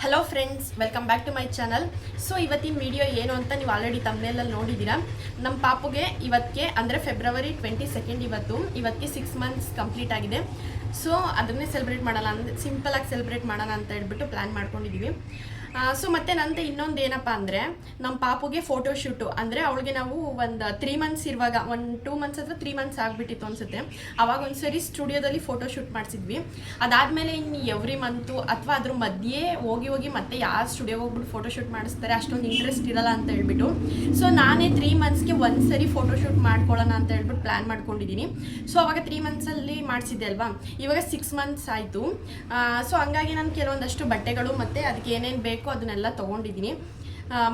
Hello friends, welcome back to my channel. So ಇವತ್ತಿನ video ಏನು ಅಂತ ನೀವು ಆಲ್ರೆಡಿ ತಮ್ಮನೇಲಲ್ಲಿ ನೋಡಿದ್ದೀರಾ. ನಮ್ಮ ಪಾಪುಗೆ ಇವತ್ತಿಗೆ ಅಂದರೆ ಫೆಬ್ರವರಿ 22 ಇವತ್ತಿಗೆ 6 ಮಂತ್ಸ್ ಕಂಪ್ಲೀಟ್ ಆಗಿದೆ. ಸೊ ಅದನ್ನೇ ಸೆಲೆಬ್ರೇಟ್ ಮಾಡೋಣ, ಅಂದರೆ ಸಿಂಪಲಾಗಿ ಸೆಲೆಬ್ರೇಟ್ ಮಾಡೋಣ ಅಂತ ಹೇಳ್ಬಿಟ್ಟು ಪ್ಲ್ಯಾನ್ ಮಾಡ್ಕೊಂಡಿದ್ದೀವಿ. ಸೊ ಮತ್ತು ನಂದು ಇನ್ನೊಂದು ಏನಪ್ಪ ಅಂದರೆ ನಮ್ಮ ಪಾಪುಗೆ ಫೋಟೋಶೂಟು, ಅಂದರೆ ಅವಳಿಗೆ ನಾವು ಒಂದು 3 ಮಂತ್ಸ್ ಇರುವಾಗ, 2 ಮಂತ್ಸ್ ಅಥವಾ 3 ಮಂತ್ಸ್ ಆಗಿಬಿಟ್ಟಿತ್ತು ಅನಿಸುತ್ತೆ. ಅವಾಗ ಒಂದು ಸರಿ ಸ್ಟುಡಿಯೋದಲ್ಲಿ ಫೋಟೋಶೂಟ್ ಮಾಡಿಸಿದ್ವಿ. ಅದಾದಮೇಲೆ ಇನ್ನು ಎವ್ರಿ ಮಂತು ಅಥವಾ ಅದ್ರ ಮಧ್ಯೆ ಹೋಗಿ ಮತ್ತೆ ಯಾರು ಸ್ಟುಡಿಯೋಗೆ ಹೋಗ್ಬಿಟ್ಟು ಫೋಟೋಶೂಟ್ ಮಾಡಿಸ್ತಾರೆ, ಅಷ್ಟೊಂದು ಇಂಟ್ರೆಸ್ಟ್ ಇರಲ್ಲ ಅಂತ ಹೇಳ್ಬಿಟ್ಟು ಸೊ ನಾನೇ 3 ಮಂತ್ಸ್ಗೆ ಒಂದು ಸರಿ ಫೋಟೋಶೂಟ್ ಮಾಡ್ಕೊಳ್ಳೋಣ ಅಂತ ಹೇಳ್ಬಿಟ್ಟು ಪ್ಲ್ಯಾನ್ ಮಾಡ್ಕೊಂಡಿದ್ದೀನಿ. ಸೊ ಅವಾಗ 3 ಮಂತ್ಸಲ್ಲಿ ಮಾಡಿಸಿದ್ದೆ ಅಲ್ವಾ, ಇವಾಗ 6 ಮಂತ್ಸ್ ಆಯಿತು. ಸೊ ಹಂಗಾಗಿ ನಾನು ಕೆಲವೊಂದಷ್ಟು ಬಟ್ಟೆಗಳು ಮತ್ತು ಅದಕ್ಕೆ ಏನೇನು ಬೇಕು ಅದನ್ನೆಲ್ಲ ತೊಗೊಂಡಿದ್ದೀನಿ.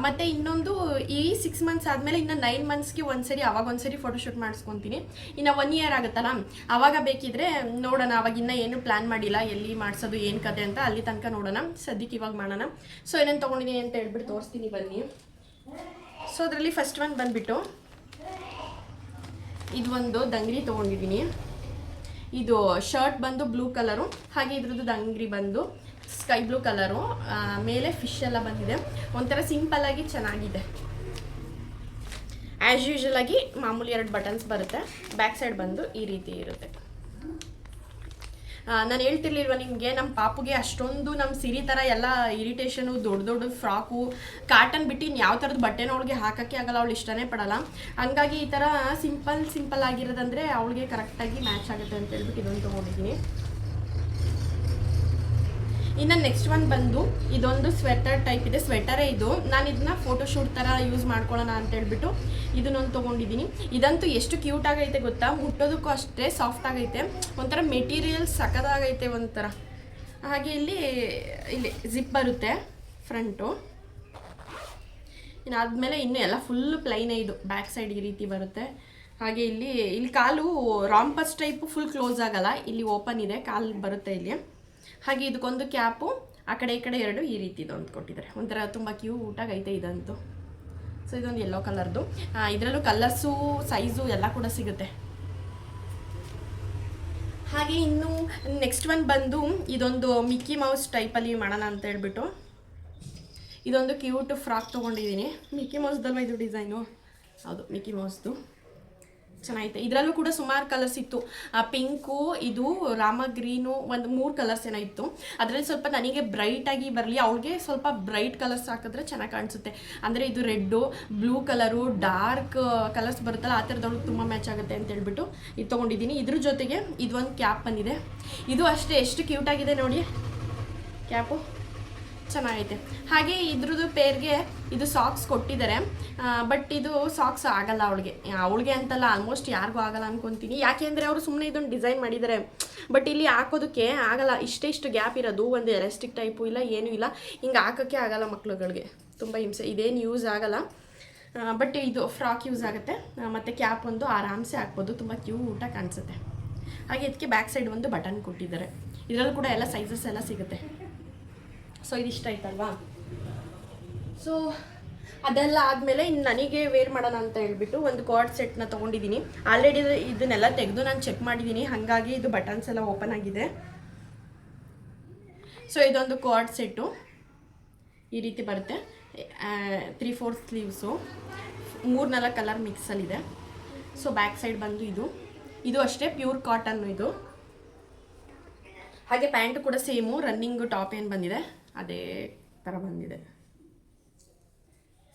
ಮತ್ತು ಇನ್ನೊಂದು ಈ 6 ಮಂತ್ಸ್ ಆದಮೇಲೆ ಇನ್ನು 9 ಮಂತ್ಸ್ಗೆ ಒಂದ್ಸರಿ ಅವಾಗ ಒಂದ್ಸರಿ ಫೋಟೋಶೂಟ್ ಮಾಡಿಸ್ಕೊತೀನಿ. ಇನ್ನು 1 ಇಯರ್ ಆಗುತ್ತಲ್ಲ, ಆವಾಗ ಬೇಕಿದ್ರೆ ನೋಡೋಣ. ಅವಾಗ ಇನ್ನೂ ಏನು ಪ್ಲ್ಯಾನ್ ಮಾಡಿಲ್ಲ, ಎಲ್ಲಿ ಮಾಡಿಸೋದು ಏನು ಕತೆ ಅಂತ, ಅಲ್ಲಿ ತನಕ ನೋಡೋಣ. ಸದ್ಯಕ್ಕೆ ಇವಾಗ ಮಾಡೋಣ. ಸೊ ಏನೇನು ತೊಗೊಂಡಿದ್ದೀನಿ ಅಂತ ಹೇಳ್ಬಿಟ್ಟು ತೋರಿಸ್ತೀನಿ ಬನ್ನಿ. ಸೊ ಅದರಲ್ಲಿ ಫಸ್ಟ್ ಒಂದು ಬಂದುಬಿಟ್ಟು ಇದು ಒಂದು ದಂಗ್ರಿ ತೊಗೊಂಡಿದ್ದೀನಿ. ಇದು ಶರ್ಟ್ ಬಂದು ಬ್ಲೂ ಕಲರು, ಹಾಗೆ ಇದ್ರದ್ದು ದಂಗ್ರಿ ಬಂದು ಸ್ಕೈ ಬ್ಲೂ ಕಲರು, ಮೇಲೆ ಫಿಶ್ ಎಲ್ಲ ಬಂದಿದೆ. ಒಂಥರ ಸಿಂಪಲ್ಲಾಗಿ ಚೆನ್ನಾಗಿದೆ. ಆ್ಯಸ್ ಯೂಶುವಲ್ ಆಗಿ ಮಾಮೂಲಿ 2 ಬಟನ್ಸ್ ಬರುತ್ತೆ. ಬ್ಯಾಕ್ ಸೈಡ್ ಬಂದು ಈ ರೀತಿ ಇರುತ್ತೆ. ನಾನು ಹೇಳ್ತಿರ್ಲಿಲ್ವ ನಿಮಗೆ, ನಮ್ಮ ಪಾಪುಗೆ ಅಷ್ಟೊಂದು ನಮ್ಮ ಸಿರಿ ಥರ ಎಲ್ಲ ಇರಿಟೇಷನು, ದೊಡ್ಡ ಫ್ರಾಕು, ಕಾಟನ್ ಬಿಟ್ಟು ಇನ್ನು ಯಾವ ಥರದ ಬಟ್ಟೆನೂ ಅವಳಿಗೆ ಹಾಕೋಕ್ಕೆ ಆಗಲ್ಲ, ಅವಳು ಇಷ್ಟನೇ ಪಡಲ್ಲ. ಹಂಗಾಗಿ ಈ ಥರ ಸಿಂಪಲ್ ಆಗಿರೋದಂದರೆ ಅವಳಿಗೆ ಕರೆಕ್ಟಾಗಿ ಮ್ಯಾಚ್ ಆಗುತ್ತೆ ಅಂತ ಹೇಳ್ಬಿಟ್ಟು ಇದೊಂದು ತೊಗೊಂಡಿದ್ದೀನಿ. ಇನ್ನು ನೆಕ್ಸ್ಟ್ ಒಂದು ಬಂದು ಇದೊಂದು ಸ್ವೆಟರ್ ಟೈಪ್ ಇದೆ. ಸ್ವೆಟರೇ ಇದು. ನಾನು ಇದನ್ನ ಫೋಟೋಶೂಟ್ ಥರ ಯೂಸ್ ಮಾಡ್ಕೊಳ್ಳೋಣ ಅಂತ ಹೇಳ್ಬಿಟ್ಟು ಇದನ್ನೊಂದು ತೊಗೊಂಡಿದ್ದೀನಿ. ಇದಂತೂ ಎಷ್ಟು ಕ್ಯೂಟ್ ಆಗೈತೆ ಗೊತ್ತಾ, ಮುಟ್ಟೋದಕ್ಕೂ ಅಷ್ಟೇ ಸಾಫ್ಟ್ ಆಗೈತೆ. ಒಂಥರ ಮೆಟೀರಿಯಲ್ ಸಖತ್ತಾಗೈತೆ ಒಂಥರ. ಹಾಗೆ ಇಲ್ಲಿ ಜಿಪ್ ಬರುತ್ತೆ ಫ್ರಂಟು. ಇನ್ನಾದಮೇಲೆ ಇನ್ನೂ ಎಲ್ಲ ಫುಲ್ಲು ಪ್ಲೈನೇ. ಇದು ಬ್ಯಾಕ್ ಸೈಡ್ ಈ ರೀತಿ ಬರುತ್ತೆ. ಹಾಗೆ ಇಲ್ಲಿ ಕಾಲು ರಾಂಪಸ್ ಟೈಪು ಫುಲ್ ಕ್ಲೋಸ್ ಆಗಲ್ಲ, ಇಲ್ಲಿ ಓಪನ್ ಇದೆ, ಕಾಲು ಬರುತ್ತೆ ಇಲ್ಲಿ. ಹಾಗೆ ಇದಕ್ಕೊಂದು ಕ್ಯಾಪು, ಆ ಕಡೆ ಈ ಕಡೆ 2 ಈ ರೀತಿ ಇದೊಂದು ಕೊಟ್ಟಿದ್ದಾರೆ. ಒಂಥರ ತುಂಬ ಕ್ಯೂಟಾಗೈತೆ ಇದಂತೂ. ಸೊ ಇದೊಂದು ಯೆಲ್ಲೋ ಕಲರ್ದು. ಇದರಲ್ಲೂ ಕಲರ್ಸು, ಸೈಜು ಎಲ್ಲ ಕೂಡ ಸಿಗುತ್ತೆ. ಹಾಗೆ ಇನ್ನು ನೆಕ್ಸ್ಟ್ ಒಂದು ಬಂದು ಇದೊಂದು ಮಿಕ್ಕಿ ಮೌಸ್ ಟೈಪಲ್ಲಿ ಮಾಡೋಣ ಅಂತ ಹೇಳ್ಬಿಟ್ಟು ಇದೊಂದು ಕ್ಯೂಟ್ ಫ್ರಾಕ್ ತೊಗೊಂಡಿದ್ದೀನಿ. ಮಿಕ್ಕಿ ಮೌಸ್ದಲ್ವ ಇದು ಡಿಸೈನು? ಹೌದು, ಮಿಕ್ಕಿ ಮೌಸ್ದು. ಚೆನ್ನಾಗೈತೆ. ಇದರಲ್ಲೂ ಕೂಡ ಸುಮಾರು ಕಲರ್ಸ್ ಇತ್ತು. ಪಿಂಕು, ಇದು ರಾಮ ಗ್ರೀನು, ಒಂದು 3 ಕಲರ್ಸ್ ಏನೋ ಇತ್ತು. ಅದರಲ್ಲಿ ಸ್ವಲ್ಪ ನನಗೆ ಬ್ರೈಟಾಗಿ ಬರಲಿ, ಅವ್ಳಿಗೆ ಸ್ವಲ್ಪ ಬ್ರೈಟ್ ಕಲರ್ಸ್ ಹಾಕಿದ್ರೆ ಚೆನ್ನಾಗಿ ಕಾಣಿಸುತ್ತೆ. ಅಂದರೆ ಇದು red, blue colour, dark colours ಬರುತ್ತಲ್ಲ, ಆ ಥರದೊಳಗೆ ತುಂಬ ಮ್ಯಾಚ್ ಆಗುತ್ತೆ ಅಂತ ಹೇಳ್ಬಿಟ್ಟು ಇದು ತೊಗೊಂಡಿದ್ದೀನಿ. ಇದ್ರ ಜೊತೆಗೆ ಇದೊಂದು ಕ್ಯಾಪ್ ಬಂದಿದೆ. ಇದು ಅಷ್ಟೇ ಎಷ್ಟು ಕ್ಯೂಟಾಗಿದೆ ನೋಡಿ ಕ್ಯಾಪು, ಚೆನ್ನಾಗೈತೆ. ಹಾಗೆ ಇದ್ರದ್ದು ಪೇರ್ಗೆ ಇದು ಸಾಕ್ಸ್ ಕೊಟ್ಟಿದ್ದಾರೆ. ಬಟ್ ಇದು ಸಾಕ್ಸ್ ಆಗಲ್ಲ ಅವಳಿಗೆ ಅಂತಲ್ಲ, ಆಲ್ಮೋಸ್ಟ್ ಯಾರಿಗೂ ಆಗಲ್ಲ ಅನ್ಕೊತೀನಿ. ಯಾಕೆಂದರೆ ಅವರು ಸುಮ್ಮನೆ ಇದೊಂದು ಡಿಸೈನ್ ಮಾಡಿದ್ದಾರೆ. ಬಟ್ ಇಲ್ಲಿ ಹಾಕೋದಕ್ಕೆ ಆಗಲ್ಲ. ಇಷ್ಟು ಗ್ಯಾಪ್ ಇರೋದು, ಒಂದು ಎಲಾಸ್ಟಿಕ್ ಟೈಪು ಇಲ್ಲ, ಏನೂ ಇಲ್ಲ. ಹಿಂಗೆ ಹಾಕೋಕ್ಕೆ ಆಗಲ್ಲ ಮಕ್ಳುಗಳಿಗೆ, ತುಂಬ ಹಿಂಸೆ. ಇದೇನು ಯೂಸ್ ಆಗಲ್ಲ. ಬಟ್ ಇದು ಫ್ರಾಕ್ ಯೂಸ್ ಆಗುತ್ತೆ. ಮತ್ತು ಕ್ಯಾಪ್ ಒಂದು ಆರಾಮ್ಸೆ ಹಾಕ್ಬೋದು, ತುಂಬ ಕ್ಯೂಟಾಗಿ ಕಾಣಿಸುತ್ತೆ. ಹಾಗೆ ಇದಕ್ಕೆ ಬ್ಯಾಕ್ ಸೈಡ್ ಒಂದು ಬಟನ್ ಕೊಟ್ಟಿದ್ದಾರೆ. ಇದರಲ್ಲೂ ಕೂಡ ಎಲ್ಲ ಸೈಜಸ್ ಎಲ್ಲ ಸಿಗುತ್ತೆ. ಸೊ ಇದಿಷ್ಟ ಆಯ್ತಲ್ವಾ. ಸೊ ಅದೆಲ್ಲ ಆದಮೇಲೆ ಇನ್ನು ನನಗೆ ವೇರ್ ಮಾಡೋಣ ಅಂತ ಹೇಳ್ಬಿಟ್ಟು ಒಂದು ಕಾರ್ಡ್ ಸೆಟ್ನ ತೊಗೊಂಡಿದ್ದೀನಿ. ಆಲ್ರೆಡಿ ಇದನ್ನೆಲ್ಲ ತೆಗೆದು ನಾನು ಚೆಕ್ ಮಾಡಿದ್ದೀನಿ, ಹಾಗಾಗಿ ಇದು ಬಟನ್ಸ್ ಎಲ್ಲ ಓಪನ್ ಆಗಿದೆ. ಸೊ ಇದೊಂದು ಕಾರ್ಡ್ ಸೆಟ್ಟು ಈ ರೀತಿ ಬರುತ್ತೆ. 3/4 ಸ್ಲೀವ್ಸು, 3-4 ಕಲರ್ ಮಿಕ್ಸಲ್ಲಿದೆ. ಸೊ ಬ್ಯಾಕ್ ಸೈಡ್ ಬಂದು ಇದು ಅಷ್ಟೇ ಪ್ಯೂರ್ ಕಾಟನ್ನು ಇದು. ಹಾಗೆ ಪ್ಯಾಂಟು ಕೂಡ ಸೇಮು, ರನ್ನಿಂಗು ಟಾಪ್ ಏನು ಬಂದಿದೆ ಅದೇ ಥರ ಬಂದಿದೆ.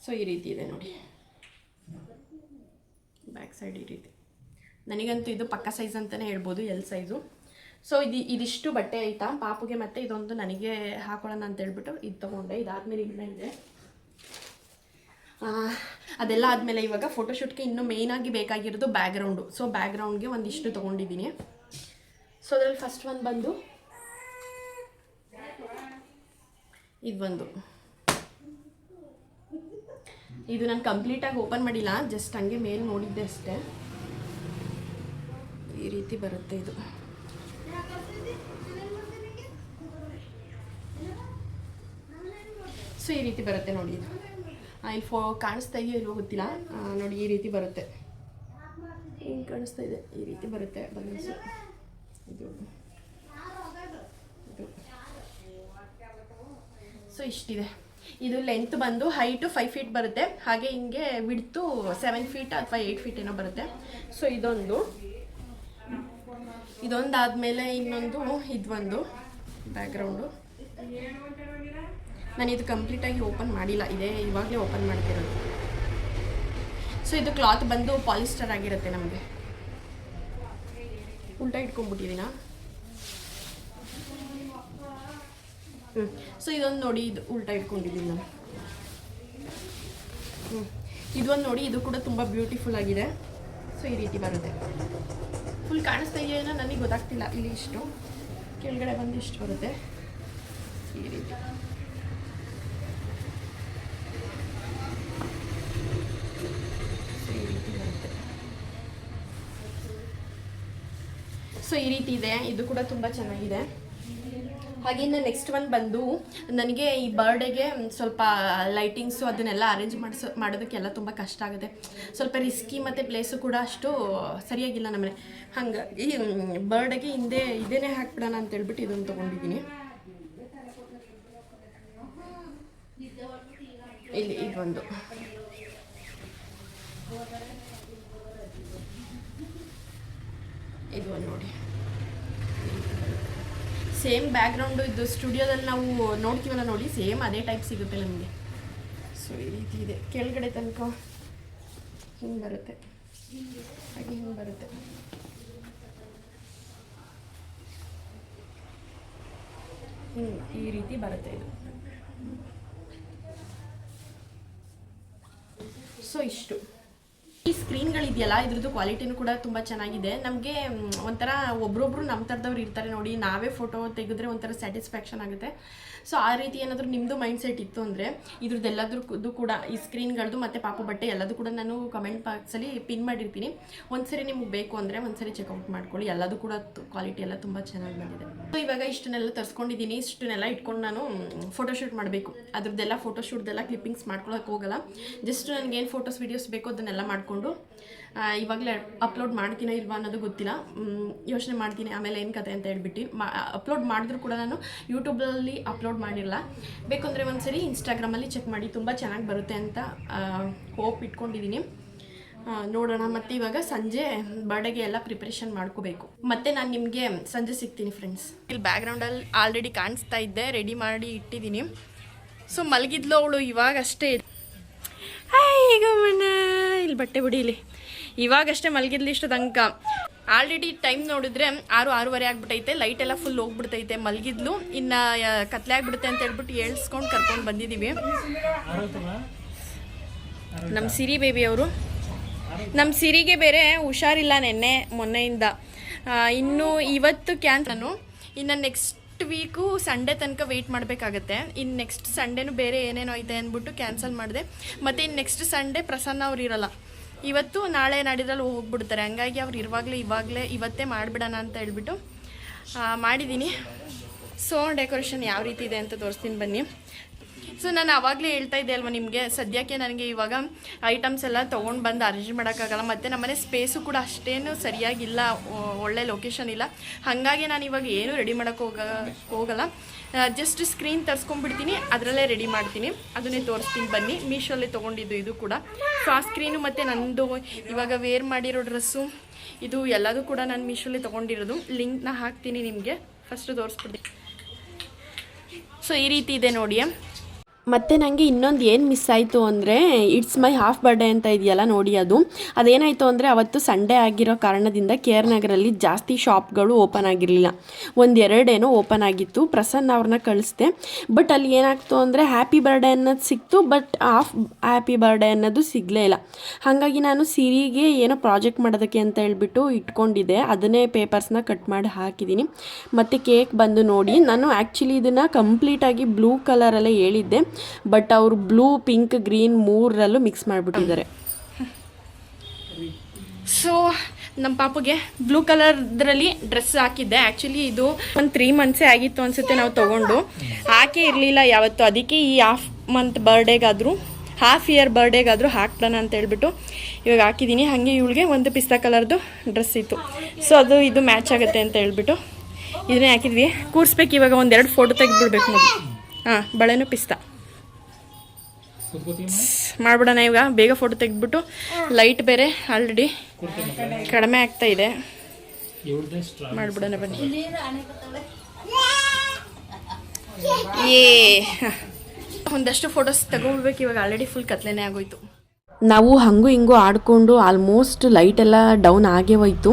ಸೊ ಈ ರೀತಿ ಇದೆ ನೋಡಿ, ಬ್ಯಾಕ್ ಸೈಡ್ ಈ ರೀತಿ. ನನಗಂತೂ ಇದು ಪಕ್ಕ ಸೈಜ್ ಅಂತಲೇ ಹೇಳ್ಬೋದು, ಎಲ್ ಸೈಜು. ಸೊ ಇದಿಷ್ಟು ಬಟ್ಟೆ ಆಯಿತಾ ಪಾಪುಗೆ, ಮತ್ತು ಇದೊಂದು ನನಗೆ ಹಾಕೊಳ್ಳೋಣ ಅಂತ ಹೇಳ್ಬಿಟ್ಟು ಇದು ತೊಗೊಂಡೆ. ಇದಾದಮೇಲೆ ಇನ್ನೂ ಇದೆ. ಅದೆಲ್ಲ ಆದಮೇಲೆ ಇವಾಗ ಫೋಟೋಶೂಟ್ಗೆ ಇನ್ನೂ ಮೇಯ್ನಾಗಿ ಬೇಕಾಗಿರೋದು ಬ್ಯಾಕ್ಗ್ರೌಂಡು. ಸೊ ಬ್ಯಾಕ್ಗ್ರೌಂಡ್ಗೆ ಒಂದಿಷ್ಟು ತೊಗೊಂಡಿದ್ದೀನಿ. ಸೊ ಅದರಲ್ಲಿ ಫಸ್ಟ್ ಒಂದು ಬಂದು ಇದು ನಾನು ಕಂಪ್ಲೀಟಾಗಿ ಓಪನ್ ಮಾಡಿಲ್ಲ, ಜಸ್ಟ್ ಹಂಗೆ ಮೇಲೆ ನೋಡಿದ್ದೆ ಅಷ್ಟೇ. ಈ ರೀತಿ ಬರುತ್ತೆ ಇದು. ಸೊ ಈ ರೀತಿ ಬರುತ್ತೆ ನೋಡಿ. ಇದು ಇಲ್ಲಿ ಕಾಣಿಸ್ತಾ ಇದೆಯೋ ಇಲ್ವೋ ಗೊತ್ತಿಲ್ಲ ನೋಡಿ, ಈ ರೀತಿ ಬರುತ್ತೆ. ಹಿಂಗೆ ಕಾಣಿಸ್ತಾ ಇದೆ, ಈ ರೀತಿ ಬರುತ್ತೆ ಬಲೂನ್ಸು. ಇದು ಸೊ ಇಷ್ಟಿದೆ. ಇದು ಲೆಂತ್ ಬಂದು ಹೈಟು 5 ಫೀಟ್ ಬರುತ್ತೆ, ಹಾಗೆ ಹಿಂಗೆ ವಿಡ್ತು 7 ಫೀಟ್ ಅಥವಾ 8 ಫೀಟ್ ಏನೋ ಬರುತ್ತೆ. ಸೊ ಇದೊಂದಾದಮೇಲೆ ಇನ್ನೊಂದು ಇದೊಂದು ಬ್ಯಾಕ್ಗ್ರೌಂಡು. ನಾನು ಇದು ಕಂಪ್ಲೀಟಾಗಿ ಓಪನ್ ಮಾಡಿಲ್ಲ, ಇದೇ ಇವಾಗಲೇ ಓಪನ್ ಮಾಡ್ತಿರೋದು. ಸೊ ಇದು ಕ್ಲಾತ್ ಬಂದು ಪಾಲಿಸ್ಟರ್ ಆಗಿರುತ್ತೆ ನಮಗೆ. ಉಲ್ಟಾ ಇಟ್ಕೊಂಡ್ಬಿಟ್ಟಿದ್ದೀನ. ಸೊ ಇದೊಂದು ನೋಡಿ, ಇದು ಉಲ್ಟಾ ಇಟ್ಕೊಂಡಿದ್ದೀನಿ ನಾನು. ಇದೊಂದು ನೋಡಿ, ಇದು ಕೂಡ ತುಂಬ ಬ್ಯೂಟಿಫುಲ್ ಆಗಿದೆ. ಸೊ ಈ ರೀತಿ ಬರುತ್ತೆ. ಫುಲ್ ಕಾಣಿಸ್ತಾ ಇದೆಯೋ ನನಗೆ ಗೊತ್ತಾಗ್ತಿಲ್ಲ. ಇಲ್ಲಿ ಇಷ್ಟು ಕೆಳಗಡೆ ಬಂದು ಇಷ್ಟು ಬರುತ್ತೆ ಈ ರೀತಿ. ಸೊ ಈ ರೀತಿ ಇದೆ. ಇದು ಕೂಡ ತುಂಬ ಚೆನ್ನಾಗಿದೆ. ಹಾಗೆ ಇನ್ನು ನೆಕ್ಸ್ಟ್ ಒನ್ ಬಂದು ನನಗೆ ಈ ಬರ್ಡೇಗೆ ಸ್ವಲ್ಪ ಲೈಟಿಂಗ್ಸು ಅದನ್ನೆಲ್ಲ ಅರೇಂಜ್ ಮಾಡೋದಕ್ಕೆಲ್ಲ ತುಂಬ ಕಷ್ಟ ಆಗುತ್ತೆ. ಸ್ವಲ್ಪ ರಿಸ್ಕಿ ಮತ್ತು ಪ್ಲೇಸು ಕೂಡ ಅಷ್ಟು ಸರಿಯಾಗಿಲ್ಲ ನಮ್ಮನೆ. ಹಂಗೆ ಈ ಬರ್ಡೇಗೆ ಇದೇನೇ ಹಾಕ್ಬಿಡೋಣ ಅಂತೇಳ್ಬಿಟ್ಟು ಇದನ್ನು ತೊಗೊಂಡಿದ್ದೀನಿ. ಇಲ್ಲಿ ಇದೊಂದು ನೋಡಿ, ಸೇಮ್ ಬ್ಯಾಕ್ಗ್ರೌಂಡು ಇದು ಸ್ಟುಡಿಯೋದಲ್ಲಿ ನಾವು ನೋಡ್ತೀವಲ್ಲ ನೋಡಿ, ಸೇಮ್ ಅದೇ ಟೈಪ್ ಸಿಗುತ್ತೆ ನಮಗೆ. ಸೊ ಈ ರೀತಿ ಇದೆ. ಕೆಳಗಡೆ ತನಕ ಹಿಂಗೆ ಬರುತ್ತೆ, ಹಾಗೆ ಹಿಂಗೆ ಬರುತ್ತೆ. ಈ ರೀತಿ ಬರುತ್ತೆ ಇದು. ಸೊ ಇಷ್ಟು ಈ ಸ್ಕ್ರೀನ್ಗಳಿದೆಯಲ್ಲ, ಇದ್ರದ್ದು ಕ್ವಾಲಿಟಿನೂ ಕೂಡ ತುಂಬ ಚೆನ್ನಾಗಿದೆ. ನಮಗೆ ಒಂಥರ ಒಬ್ರೊಬ್ರು ನಮ್ಮ ಥರದವ್ರು ಇರ್ತಾರೆ ನೋಡಿ, ನಾವೇ ಫೋಟೋ ತೆಗೆದ್ರೆ ಒಂಥರ ಸ್ಯಾಟಿಸ್ಫ್ಯಾಕ್ಷನ್ ಆಗುತ್ತೆ. ಸೊ ಆ ರೀತಿ ಏನಾದರೂ ನಿಮ್ಮದು ಮೈಂಡ್ ಸೆಟ್ ಇತ್ತು ಅಂದರೆ ಇದ್ರದ್ದೆಲ್ಲದ್ರದ್ದು ಕೂಡ ಈ ಸ್ಕ್ರೀನ್ಗಳದ್ದು ಮತ್ತು ಪಾಪು ಬಟ್ಟೆ ಎಲ್ಲದೂ ಕೂಡ ನಾನು ಕಮೆಂಟ್ ಬಾಕ್ಸಲ್ಲಿ ಪಿನ್ ಮಾಡಿರ್ತೀನಿ. ಒಂದ್ಸರಿ ನಿಮ್ಗೆ ಬೇಕು ಅಂದರೆ ಒಂದ್ಸರಿ ಚೆಕ್ಔಟ್ ಮಾಡ್ಕೊಳ್ಳಿ. ಎಲ್ಲದೂ ಕೂಡ ಕ್ವಾಲಿಟಿ ಎಲ್ಲ ತುಂಬ ಚೆನ್ನಾಗಿ ಬಂದಿದೆ. ಸೊ ಇವಾಗ ಇಷ್ಟನ್ನೆಲ್ಲ ತರಿಸ್ಕೊಂಡಿದ್ದೀನಿ. ಇಷ್ಟನ್ನೆಲ್ಲ ಇಟ್ಕೊಂಡು ನಾನು ಫೋಟೋಶೂಟ್ ಮಾಡಬೇಕು. ಅದ್ರದ್ದೆಲ್ಲ ಫೋಟೋಶೂಟ್ದೆಲ್ಲ ಕ್ಲಿಪ್ಪಿಂಗ್ಸ್ ಮಾಡ್ಕೊಳಕ್ಕೆ ಹೋಗಲ್ಲ. ಜಸ್ಟ್ ನನಗೇನು ಫೋಟೋಸ್ ವೀಡಿಯೋಸ್ ಬೇಕೋ ಅದನ್ನೆಲ್ಲ ಮಾಡಿಕೊಂಡು ಇವಾಗಲೇ ಅಪ್ಲೋಡ್ ಮಾಡ್ತೀನೋ ಇಲ್ವಾ ಅನ್ನೋದು ಗೊತ್ತಿಲ್ಲ. ಯೋಚನೆ ಮಾಡ್ತೀನಿ ಆಮೇಲೆ ಏನು ಕತೆ ಅಂತ ಹೇಳ್ಬಿಟ್ಟು. ಅಪ್ಲೋಡ್ ಮಾಡಿದ್ರು ಕೂಡ ನಾನು ಯೂಟ್ಯೂಬಲ್ಲಿ ಅಪ್ಲೋಡ್ ಮಾಡಿರಲ್ಲ. ಬೇಕಂದರೆ ಒಂದ್ಸರಿ ಇನ್ಸ್ಟಾಗ್ರಾಮಲ್ಲಿ ಚೆಕ್ ಮಾಡಿ, ತುಂಬ ಚೆನ್ನಾಗಿ ಬರುತ್ತೆ ಅಂತ ಹೋಪ್ ಇಟ್ಕೊಂಡಿದ್ದೀನಿ. ನೋಡೋಣ. ಮತ್ತು ಇವಾಗ ಸಂಜೆ ಬರ್ಡೇಗೆ ಎಲ್ಲ ಪ್ರಿಪ್ರೇಷನ್ ಮಾಡ್ಕೋಬೇಕು. ಮತ್ತು ನಾನು ನಿಮಗೆ ಸಂಜೆ ಸಿಗ್ತೀನಿ ಫ್ರೆಂಡ್ಸ್. ಇಲ್ಲಿ ಬ್ಯಾಕ್ಗ್ರೌಂಡಲ್ಲಿ ಆಲ್ರೆಡಿ ಕಾಣಿಸ್ತಾ ಇದ್ದೆ, ರೆಡಿ ಮಾಡಿ ಇಟ್ಟಿದ್ದೀನಿ. ಸೊ ಮಲಗಿದ್ಲು ಅವಳು ಇವಾಗಷ್ಟೇ. ಈಗ ಇಲ್ಲಿ ಬಟ್ಟೆ ಬಿಡಿ, ಇಲ್ಲಿ ಇವಾಗಷ್ಟೇ ಮಲಗಿದ್ಲಿ ಇಷ್ಟು ತನಕ. ಆಲ್ರೆಡಿ ಟೈಮ್ ನೋಡಿದ್ರೆ 6-6:30 ಆಗ್ಬಿಟ್ಟೈತೆ. ಲೈಟ್ ಎಲ್ಲ ಫುಲ್ ಹೋಗ್ಬಿಡ್ತೈತೆ. ಮಲಗಿದ್ಲು. ಇನ್ನು ಕತ್ಲೆ ಆಗ್ಬಿಡುತ್ತೆ ಅಂತ ಹೇಳ್ಬಿಟ್ಟು ಏಳ್ಸ್ಕೊಂಡು ಕರ್ಕೊಂಡು ಬಂದಿದ್ದೀವಿ. ನಮ್ಮ ಸಿರಿ ಬೇಬಿ ಅವರು. ನಮ್ಮ ಸಿರಿಗೆ ಬೇರೆ ಹುಷಾರಿಲ್ಲ ಮೊನ್ನೆಯಿಂದ. ಇನ್ನು ಇವತ್ತು ಕ್ಯಾನ್ಸಲ್. ಇನ್ನು ನೆಕ್ಸ್ಟ್ ವೀಕು ಸಂಡೇ ತನಕ ವೆಯ್ಟ್ ಮಾಡಬೇಕಾಗತ್ತೆ. ಇನ್ನು ನೆಕ್ಸ್ಟ್ ಸಂಡೇನು ಬೇರೆ ಏನೇನೋ ಐತೆ ಅಂದ್ಬಿಟ್ಟು ಕ್ಯಾನ್ಸಲ್ ಮಾಡಿದೆ. ಮತ್ತು ಇನ್ನು ನೆಕ್ಸ್ಟ್ ಸಂಡೇ ಪ್ರಸನ್ನ ಅವ್ರು ಇರೋಲ್ಲ. ಇವತ್ತು ನಾಳೆ ನಾಡಿದ್ರಲ್ಲಿ ಹೋಗ್ಬಿಡ್ತಾರೆ. ಹಂಗಾಗಿ ಅವ್ರು ಇವತ್ತೇ ಮಾಡಿಬಿಡೋಣ ಅಂತ ಹೇಳ್ಬಿಟ್ಟು ಮಾಡಿದ್ದೀನಿ. ಸೊ ಡೆಕೋರೇಷನ್ ಯಾವ ರೀತಿ ಇದೆ ಅಂತ ತೋರಿಸ್ತೀನಿ ಬನ್ನಿ. ಸೊ ನಾನು ಆವಾಗಲೇ ಹೇಳ್ತಾ ಇದ್ದೆ ಅಲ್ವ ನಿಮಗೆ, ಸದ್ಯಕ್ಕೆ ನನಗೆ ಇವಾಗ ಐಟಮ್ಸ್ ಎಲ್ಲ ತೊಗೊಂಡು ಬಂದು ಅರೇಂಜ್ ಮಾಡೋಕ್ಕಾಗಲ್ಲ. ಮತ್ತು ನಮ್ಮನೆ ಸ್ಪೇಸು ಕೂಡ ಅಷ್ಟೇನು ಸರಿಯಾಗಿಲ್ಲ, ಒಳ್ಳೆ ಲೊಕೇಶನ್ ಇಲ್ಲ. ಹಾಗಾಗಿ ನಾನು ಇವಾಗ ಏನು ರೆಡಿ ಮಾಡೋಕ್ಕೆ ಹೋಗಲ್ಲ. ಜಸ್ಟ್ ಸ್ಕ್ರೀನ್ ತರಿಸ್ಕೊಂಡ್ಬಿಡ್ತೀನಿ, ಅದರಲ್ಲೇ ರೆಡಿ ಮಾಡ್ತೀನಿ. ಅದನ್ನೇ ತೋರಿಸ್ತೀನಿ ಬನ್ನಿ. ಮೀಶೋಲ್ಲೇ ತೊಗೊಂಡಿದ್ದು ಇದು ಕೂಡ. ಸೊ ಆ ಸ್ಕ್ರೀನು ಮತ್ತು ನನ್ನದು ಇವಾಗ ವೇರ್ ಮಾಡಿರೋ ಡ್ರೆಸ್ಸು ಇದು ಎಲ್ಲದೂ ಕೂಡ ನಾನು ಮೀಶೋಲ್ಲೇ ತೊಗೊಂಡಿರೋದು. ಲಿಂಕ್ನ ಹಾಕ್ತೀನಿ ನಿಮಗೆ. ಫಸ್ಟು ತೋರಿಸ್ಬಿಡ್ತೀನಿ. ಸೊ ಈ ರೀತಿ ಇದೆ ನೋಡಿ. ಮತ್ತು ನನಗೆ ಇನ್ನೊಂದು ಏನು ಮಿಸ್ ಆಯಿತು ಅಂದರೆ, ಇಟ್ಸ್ ಮೈ ಹಾಫ್ ಬರ್ಡೇ ಅಂತ ಇದೆಯಲ್ಲ ನೋಡಿ, ಅದೇನಾಯಿತು ಅಂದರೆ ಅವತ್ತು ಸಂಡೇ ಆಗಿರೋ ಕಾರಣದಿಂದ KR ನಗರಲ್ಲಿ ಜಾಸ್ತಿ ಶಾಪ್ಗಳು ಓಪನ್ ಆಗಿರಲಿಲ್ಲ. 1-2 ಏನೋ ಓಪನ್ ಆಗಿತ್ತು. ಪ್ರಸನ್ನ ಅವ್ರನ್ನ ಕಳಿಸ್ದೆ. ಬಟ್ ಅಲ್ಲಿ ಏನಾಗ್ತು ಅಂದರೆ ಹ್ಯಾಪಿ ಬರ್ಡೇ ಅನ್ನೋದು ಸಿಕ್ತು, ಬಟ್ ಹಾಫ್ ಹ್ಯಾಪಿ ಬರ್ಡೇ ಅನ್ನೋದು ಸಿಗಲೇ ಇಲ್ಲ. ಹಾಗಾಗಿ ನಾನು ಸಿರಿಗೆ ಏನೋ ಪ್ರಾಜೆಕ್ಟ್ ಮಾಡೋದಕ್ಕೆ ಅಂತ ಹೇಳ್ಬಿಟ್ಟು ಇಟ್ಕೊಂಡಿದ್ದೆ. ಅದನ್ನೇ ಪೇಪರ್ಸ್ನ ಕಟ್ ಮಾಡಿ ಹಾಕಿದ್ದೀನಿ. ಮತ್ತು ಕೇಕ್ ಬಂದು ನೋಡಿ, ನಾನು ಆ್ಯಕ್ಚುಲಿ ಇದನ್ನು ಕಂಪ್ಲೀಟಾಗಿ ಬ್ಲೂ ಕಲರಲ್ಲೇ ಹೇಳಿದ್ದೆ. ಬಟ್ ಅವರು ಬ್ಲೂ, ಪಿಂಕ್, ಗ್ರೀನ್ 3ರಲ್ಲೂ ಮಿಕ್ಸ್ ಮಾಡಿಬಿಟ್ಟಿದ್ದಾರೆ. ಸೊ ನಮ್ಮ ಪಾಪುಗೆ ಬ್ಲೂ ಕಲರ್ದ್ರಲ್ಲಿ ಡ್ರೆಸ್ ಹಾಕಿದ್ದೆ. ಆ್ಯಕ್ಚುಲಿ ಇದು ಒಂದು 3 ಮಂತ್ಸೇ ಆಗಿತ್ತು ಅನಿಸುತ್ತೆ ನಾವು ತೊಗೊಂಡು. ಹಾಕೇ ಇರಲಿಲ್ಲ ಯಾವತ್ತು. ಅದಕ್ಕೆ ಈ ಹಾಫ್ ಇಯರ್ ಬರ್ಡೇಗಾದರೂ ಹಾಕ್ಬಿಡೋಣ ಅಂತ ಹೇಳ್ಬಿಟ್ಟು ಇವಾಗ ಹಾಕಿದ್ದೀನಿ. ಹಾಗೆ ಇವಳಿಗೆ ಒಂದು ಪಿಸ್ತಾ ಕಲರ್ದು ಡ್ರೆಸ್ ಇತ್ತು. ಸೊ ಇದು ಮ್ಯಾಚ್ ಆಗುತ್ತೆ ಅಂತ ಹೇಳ್ಬಿಟ್ಟು ಇದನ್ನೇ ಹಾಕಿದ್ವಿ. ಕೂರಿಸ್ಬೇಕು ಇವಾಗ. 1-2 ಫೋಟೋ ತೆಗೆದುಬಿಡ್ಬೇಕು ಹಾಂ ಬಳೆನೂ ಪಿಸ್ತಾ ಮಾಡ್ಬಿಡೋಣ ಇವಾಗ ಬೇಗ ಫೋಟೋ ತೆಗೆದ್ಬಿಟ್ಟು ಲೈಟ್ ಬೇರೆ ಆಲ್ರೆಡಿ ಕಡಿಮೆ ಆಗ್ತಾ ಇದೆ ಮಾಡ್ಬಿಡೋಣ ಬನ್ನಿ ಏ ಒಂದಷ್ಟು ಫೋಟೋಸ್ ತಗೊಳ್ಬೇಕು ಇವಾಗ ಆಲ್ರೆಡಿ ಫುಲ್ ಕತ್ಲೆನೇ ಆಗೋಯ್ತು ನಾವು ಹಂಗೂ ಹಿಂಗೂ ಆಡಿಕೊಂಡು ಆಲ್ಮೋಸ್ಟ್ ಲೈಟ್ ಎಲ್ಲ ಡೌನ್ ಆಗೇ ಹೋಯ್ತು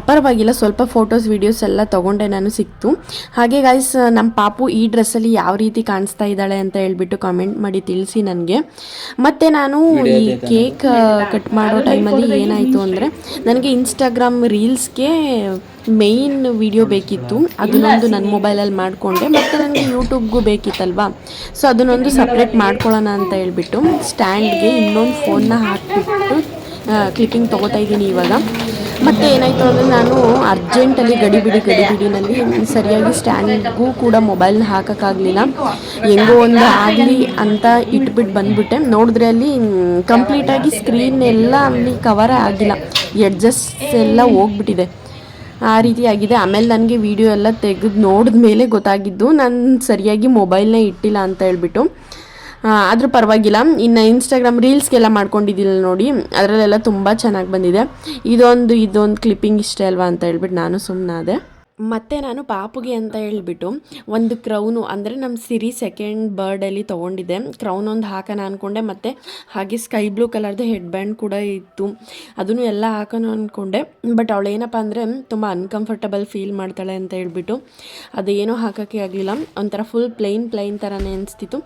ಪರವಾಗಿಲ್ಲ ಸ್ವಲ್ಪ ಫೋಟೋಸ್ ವೀಡಿಯೋಸ್ ಎಲ್ಲ ತೊಗೊಂಡೆ ನಾನು ಸಿಕ್ತು ಹಾಗೆ ಗೈಸ್ ನಮ್ಮ ಪಾಪು ಈ ಡ್ರೆಸ್ಸಲ್ಲಿ ಯಾವ ರೀತಿ ಕಾಣಿಸ್ತಾ ಇದ್ದಾಳೆ ಅಂತ ಹೇಳ್ಬಿಟ್ಟು ಕಾಮೆಂಟ್ ಮಾಡಿ ತಿಳಿಸಿ ನನಗೆ ಮತ್ತು ನಾನು ಈ ಕೇಕ್ ಕಟ್ ಮಾಡೋ ಟೈಮಲ್ಲಿ ಏನಾಯಿತು ಅಂದರೆ ನನಗೆ ಇನ್ಸ್ಟಾಗ್ರಾಮ್ ರೀಲ್ಸ್ಗೆ ಮೇಯ್ನ್ ವಿಡಿಯೋ ಬೇಕಿತ್ತು ಅದನ್ನೊಂದು ನನ್ನ ಮೊಬೈಲಲ್ಲಿ ಮಾಡಿಕೊಂಡೆ ಮತ್ತು ನನಗೆ ಯೂಟ್ಯೂಬ್ಗೂ ಬೇಕಿತ್ತಲ್ವಾ ಸೊ ಅದನ್ನೊಂದು ಸಪ್ರೇಟ್ ಮಾಡ್ಕೊಳ್ಳೋಣ ಅಂತ ಹೇಳ್ಬಿಟ್ಟು ಸ್ಟ್ಯಾಂಡ್ಗೆ ಇನ್ನೊಂದು ಫೋನ್ನ ಹಾಕಿಬಿಟ್ಟು ಕ್ಲಿಪ್ಪಿಂಗ್ ತೊಗೋತಾ ಇದ್ದೀನಿ ಇವಾಗ ಮತ್ತು ಏನಾಯಿತು ಅಂದರೆ ನಾನು ಅರ್ಜೆಂಟಲ್ಲಿ ಗಡಿಬಿಡಿನಲ್ಲಿ ಸರಿಯಾಗಿ ಸ್ಟ್ಯಾಂಡ್ಗೂ ಕೂಡ ಮೊಬೈಲ್ನ ಹಾಕೋಕ್ಕಾಗಲಿಲ್ಲ ಹೆಂಗೋ ಒಂದು ಆಗಲಿ ಅಂತ ಇಟ್ಬಿಟ್ಟು ಬಂದುಬಿಟ್ಟೆ ನೋಡಿದ್ರೆ ಅಲ್ಲಿ ಕಂಪ್ಲೀಟಾಗಿ ಸ್ಕ್ರೀನ್ ಎಲ್ಲ ಅಲ್ಲಿ ಕವರೇ ಆಗಿಲ್ಲ ಎಡ್ಜಸ್ಟ್ ಎಲ್ಲ ಹೋಗ್ಬಿಟ್ಟಿದೆ ಆ ರೀತಿ ಆಗಿದೆ ಆಮೇಲೆ ನನಗೆ ವಿಡಿಯೋ ಎಲ್ಲ ತೆಗೆದು ನೋಡಿದ ಮೇಲೆ ಗೊತ್ತಾಗಿದ್ದು ನಾನು ಸರಿಯಾಗಿ ಮೊಬೈಲ್ನೇ ಇಟ್ಟಿಲ್ಲ ಅಂತ ಹೇಳ್ಬಿಟ್ಟು ಆದರೂ ಪರವಾಗಿಲ್ಲ ಇನ್ನು ಇನ್ಸ್ಟಾಗ್ರಾಮ್ ರೀಲ್ಸ್ಗೆಲ್ಲ ಮಾಡ್ಕೊಂಡಿದ್ದಿಲ್ಲ ನೋಡಿ ಅದರಲ್ಲೆಲ್ಲ ತುಂಬ ಚೆನ್ನಾಗಿ ಬಂದಿದೆ ಇದೊಂದು ಕ್ಲಿಪ್ಪಿಂಗ್ ಇಷ್ಟೇ ಅಲ್ವಾ ಅಂತ ಹೇಳ್ಬಿಟ್ಟು ನಾನು ಸುಮ್ಮನಾದೆ ಮತ್ತು ನಾನು ಪಾಪುಗೆ ಅಂತ ಹೇಳಿಬಿಟ್ಟು ಒಂದು ಕ್ರೌನು ಅಂದರೆ ನಮ್ಮ ಸಿರಿ ಸೆಕೆಂಡ್ ಬರ್ಡಲ್ಲಿ ತೊಗೊಂಡಿದ್ದೆ ಕ್ರೌನ್ ಒಂದು ಹಾಕೋಣ ಅಂದ್ಕೊಂಡೆ ಮತ್ತು ಹಾಗೆ ಸ್ಕೈ ಬ್ಲೂ ಕಲರ್ದು ಹೆಡ್ ಬ್ಯಾಂಡ್ ಕೂಡ ಇತ್ತು ಅದನ್ನು ಎಲ್ಲ ಹಾಕೋಣ ಅಂದ್ಕೊಂಡೆ ಬಟ್ ಅವಳು ಏನಪ್ಪ ಅಂದರೆ ತುಂಬ ಅನ್ಕಂಫರ್ಟಬಲ್ ಫೀಲ್ ಮಾಡ್ತಾಳೆ ಅಂತ ಹೇಳ್ಬಿಟ್ಟು ಅದೇನೋ ಹಾಕೋಕ್ಕೆ ಆಗಲಿಲ್ಲ ಒಂಥರ ಫುಲ್ ಪ್ಲೈನ್ ಥರನೇ ಅನಿಸ್ತಿತ್ತು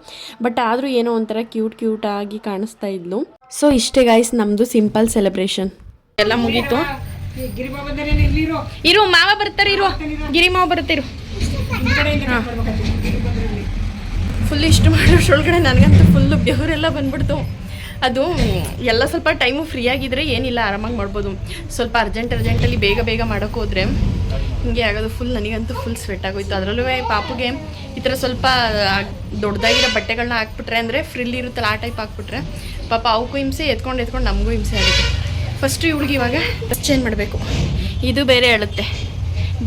ಬಟ್ ಆದರೂ ಏನೋ ಒಂಥರ ಕ್ಯೂಟ್ ಆಗಿ ಕಾಣಿಸ್ತಾ ಇದ್ಲು ಸೊ ಇಷ್ಟೇ ಗಾಯ್ಸ್ ನಮ್ಮದು ಸಿಂಪಲ್ ಸೆಲೆಬ್ರೇಷನ್ ಎಲ್ಲ ಮುಗೀತು ಇರು ಮಾವ ಬರ್ತಾರೆ ಇರು ಗಿರಿ ಮಾವ ಬರ್ತೀರು ಫುಲ್ ಇಷ್ಟು ಮಾಡೋಷ್ರೊಳಗಡೆ ನನಗಂತೂ ಫುಲ್ಲು ಬೆವರೆಲ್ಲ ಬಂದ್ಬಿಡ್ತು ಅದು ಎಲ್ಲ ಸ್ವಲ್ಪ ಟೈಮು ಫ್ರೀ ಆಗಿದ್ರೆ ಏನಿಲ್ಲ ಆರಾಮಾಗಿ ಮಾಡ್ಬೋದು ಸ್ವಲ್ಪ ಅರ್ಜೆಂಟಲ್ಲಿ ಬೇಗ ಮಾಡೋಕೆ ಹೋದರೆ ಹಿಂಗೆ ಆಗೋದು ಫುಲ್ ನನಗಂತೂ ಫುಲ್ ಸ್ವೆಟ್ ಆಗೋಯ್ತು ಅದರಲ್ಲೂ ಪಾಪುಗೆ ಈ ಥರ ಸ್ವಲ್ಪ ದೊಡ್ಡದಾಗಿರೋ ಬಟ್ಟೆಗಳನ್ನ ಹಾಕ್ಬಿಟ್ರೆ ಅಂದರೆ ಫ್ರಿಲ್ ಇರುತ್ತಲ್ಲ ಆ ಟೈಪ್ ಹಾಕ್ಬಿಟ್ರೆ ಪಾಪ ಅವಕ್ಕೂ ಹಿಂಸೆ ಎತ್ಕೊಂಡು ನಮಗೂ ಹಿಂಸೆ ಆಗುತ್ತೆ ಫಸ್ಟು ಇವಳಿಗೆ ಇವಾಗ ಡ್ರೆಸ್ ಚೇಂಜ್ ಮಾಡಬೇಕು ಇದು ಬೇರೆ ಹೇಳುತ್ತೆ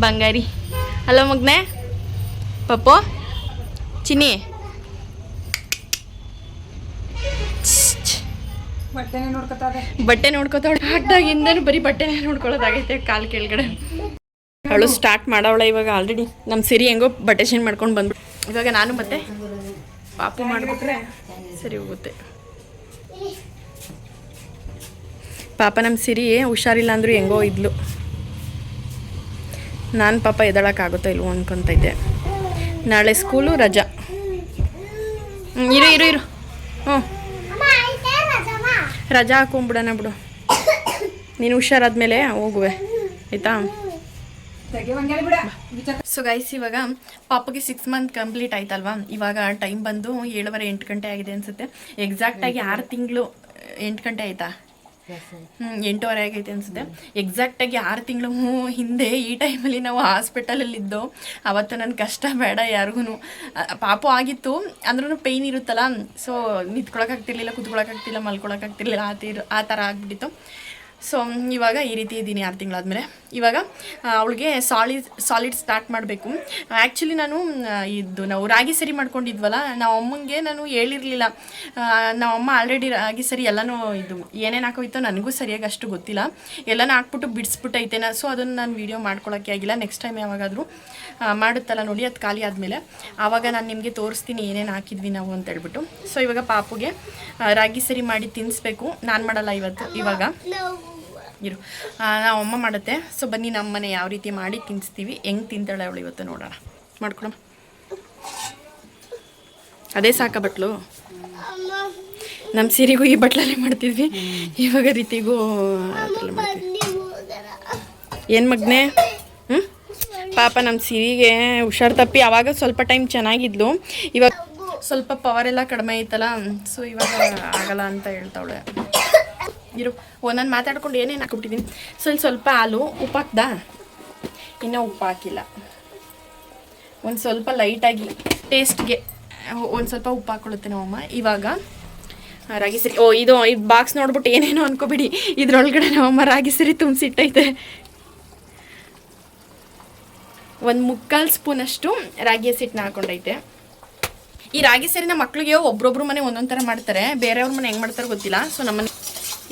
ಬಂಗಾರಿ ಅಲ್ಲ ಮಗ್ನೆ ಪಪ್ಪು ಚಿನ್ನಿ ಬಟ್ಟೆ ನೋಡ್ಕೊತಾಳೆ ಹಾಕ್ದಾಗಿಂದನೂ ಬರೀ ಬಟ್ಟೆನೇ ನೋಡ್ಕೊಳ್ಳೋದಾಗೈತೆ ಕಾಲು ಕೆಳಗಡೆ ಅವಳು ಸ್ಟಾರ್ಟ್ ಮಾಡವಳ ಇವಾಗ ಆಲ್ರೆಡಿ ನಮ್ಮ ಸಿರಿ ಹೆಂಗೋ ಬಟ್ಟೆ ಚೇಂಜ್ ಮಾಡ್ಕೊಂಡು ಬಂದ್ಬಿಟ್ಟು ಇವಾಗ ನಾನು ಮತ್ತೆ ಪಾಪು ಮಾಡಿಬಿಟ್ರೆ ಸರಿ ಹೋಗುತ್ತೆ ಪಾಪ ನಮ್ಮ ಸಿರಿ ಹುಷಾರಿಲ್ಲ ಅಂದರೂ ಹೆಂಗೋ ಇದ್ಲು ನಾನು ಪಾಪ ಎದಳಕ್ಕಾಗುತ್ತೋ ಇಲ್ವೋ ಅನ್ಕೊತ ಇದ್ದೆ ನಾಳೆ ಸ್ಕೂಲು ರಜಾ ಇರು ಹ್ಞೂ ರಜಾ ಹಾಕೊಂಬಿಡೋಣ ಬಿಡು ನೀನು ಹುಷಾರಾದ್ಮೇಲೆ ಹೋಗುವೆ ಆಯಿತಾ ಸೊ ಗೈಸ್ ಇವಾಗ ಪಾಪಗೆ 6 ಮಂತ್ ಕಂಪ್ಲೀಟ್ ಆಯ್ತಲ್ವಾ ಇವಾಗ ಟೈಮ್ ಬಂದು 7:30 8 ಗಂಟೆ ಆಗಿದೆ ಅನಿಸುತ್ತೆ ಎಕ್ಸಾಕ್ಟಾಗಿ 6 ತಿಂಗಳು 8 ಗಂಟೆ ಆಯಿತಾ 8:15 ಆಗೈತೆ ಅನಿಸುತ್ತೆ ಎಕ್ಸಾಕ್ಟಾಗಿ 6 ತಿಂಗಳು ಹಿಂದೆ ಈ ಟೈಮಲ್ಲಿ ನಾವು ಹಾಸ್ಪಿಟಲಲ್ಲಿದ್ದೋ ಅವತ್ತು ನನ್ನ ಕಷ್ಟ ಬೇಡ ಯಾರಿಗೂ ಪಾಪು ಆಗಿತ್ತು ಅಂದ್ರೂ ಪೇಯ್ನ್ ಇರುತ್ತಲ್ಲ ಸೊ ನಿಂತ್ಕೊಳಕ್ಕಾಗ್ತಿರ್ಲಿಲ್ಲ ಕೂತ್ಕೊಳಕ್ಕಾಗ್ತಿಲ್ಲ ಮಲ್ಕೊಳಕ್ಕಾಗ್ತಿರ್ಲಿಲ್ಲ ಆ ಥರ ಆಗಿಬಿಟ್ಟಿತ್ತು ಸೊ ಇವಾಗ ಈ ರೀತಿ ಇದ್ದೀನಿ 6 ತಿಂಗಳಾದಮೇಲೆ ಇವಾಗ ಅವಳಿಗೆ ಸಾಲಿಡ್ ಸ್ಟಾರ್ಟ್ ಮಾಡಬೇಕು ಆ್ಯಕ್ಚುಲಿ ನಾನು ನಾವು ರಾಗಿ ಸರಿ ಮಾಡ್ಕೊಂಡಿದ್ವಲ್ಲ ನಾವು ಅಮ್ಮಂಗೆ ನಾನು ಹೇಳಿರಲಿಲ್ಲ ನಮ್ಮಮ್ಮ ಆಲ್ರೆಡಿ ರಾಗಿ ಸರಿ ಎಲ್ಲನೂ ಏನೇನು ಹಾಕೋಯ್ತೋ ನನಗೂ ಸರಿಯಾಗಿ ಅಷ್ಟು ಗೊತ್ತಿಲ್ಲ ಎಲ್ಲನೂ ಹಾಕ್ಬಿಟ್ಟು ಬಿಡಿಸ್ಬಿಟ್ಟೈತೆ ಸೊ ಅದನ್ನು ನಾನು ವೀಡಿಯೋ ಮಾಡ್ಕೊಳ್ಳೋಕ್ಕೆ ಆಗಿಲ್ಲ ನೆಕ್ಸ್ಟ್ ಟೈಮ್ ಯಾವಾಗಾದರೂ ಮಾಡುತ್ತಲ್ಲ ನೋಡಿ ಅದು ಖಾಲಿ ಆದಮೇಲೆ ಆವಾಗ ನಾನು ನಿಮಗೆ ತೋರಿಸ್ತೀನಿ ಏನೇನು ಹಾಕಿದ್ವಿ ನಾವು ಅಂತ ಹೇಳ್ಬಿಟ್ಟು ಸೊ ಇವಾಗ ಪಾಪುಗೆ ರಾಗಿ ಸರಿ ಮಾಡಿ ತಿನ್ನಿಸ್ಬೇಕು ನಾನು ಮಾಡಲ್ಲ ಇವಾಗ ಇರು ನಾವು ಅಮ್ಮ ಮಾಡುತ್ತೆ ಸೊ ಬನ್ನಿ ನಮ್ಮ ಮನೆ ಯಾವ ರೀತಿ ಮಾಡಿ ತಿನ್ನಿಸ್ತೀವಿ ಹೆಂಗೆ ತಿಂತಾಳೆ ಅವಳು ಇವತ್ತು ನೋಡೋಣ ಮಾಡ್ಕೊಳ ಅದೇ ಸಾಕ ಬಟ್ಲು ನಮ್ಮ ಸೀರೆಗೂ ಈ ಬಟ್ಲಲ್ಲೇ ಮಾಡ್ತಿದ್ವಿ ಇವಾಗ ರೀತಿಗೂ ಅದರಲ್ಲೇ ಮಾಡ್ತೀವಿ ಏನು ಮಗ್ನೆ ಪಾಪ ನಮ್ಮ ಸಿರಿಗೆ ಹುಷಾರು ತಪ್ಪಿ ಆವಾಗ ಸ್ವಲ್ಪ ಟೈಮ್ ಚೆನ್ನಾಗಿದ್ಲು ಇವಾಗ ಸ್ವಲ್ಪ ಪವರ್ ಎಲ್ಲ ಕಡಿಮೆ ಐತಲ್ಲ ಸೊ ಇವಾಗ ಆಗಲ್ಲ ಅಂತ ಹೇಳ್ತಾವಳೆ ಇರು ನಾನು ಮಾತಾಡ್ಕೊಂಡು ಏನೇನು ಹಾಕ್ಬಿಟ್ಟಿದ್ದೀನಿ ಸೊ ಇಲ್ಲಿ ಸ್ವಲ್ಪ ಹಾಲು ಉಪ್ಪು ಹಾಕ್ದಾ ಇನ್ನೂ ಉಪ್ಪು ಹಾಕಿಲ್ಲ ಒಂದು ಸ್ವಲ್ಪ ಲೈಟಾಗಿ ಟೇಸ್ಟ್ಗೆ ಒಂದು ಸ್ವಲ್ಪ ಉಪ್ಪು ಹಾಕ್ಕೊಳ್ಳುತ್ತೆ ನಮ್ಮಮ್ಮ ಇವಾಗ ರಾಗಿ ಸರಿ ಇದು ಬಾಕ್ಸ್ ನೋಡ್ಬಿಟ್ಟು ಏನೇನೋ ಅನ್ಕೋಬಿಡಿ ಇದ್ರೊಳಗಡೆ ನಮ್ಮಮ್ಮ ರಾಗಿ ಸರಿ ತುಂಬಿಸಿಟ್ಟೈತೆ 1 ಮುಕ್ಕಾಲು ಸ್ಪೂನಷ್ಟು ರಾಗಿ ಹಸಿಟ್ಟನ್ನ ಹಾಕೊಂಡೈತೆ ಈ ರಾಗಿ ಸೇರಿನ ಮಕ್ಳಿಗೆ ಒಬ್ರೊಬ್ರು ಮನೆ ಒಂದೊಂದು ಥರ ಮಾಡ್ತಾರೆ, ಬೇರೆಯವ್ರ ಮನೆ ಹೆಂಗೆ ಮಾಡ್ತಾರೆ ಗೊತ್ತಿಲ್ಲ. ಸೊ ನಮ್ಮನೆ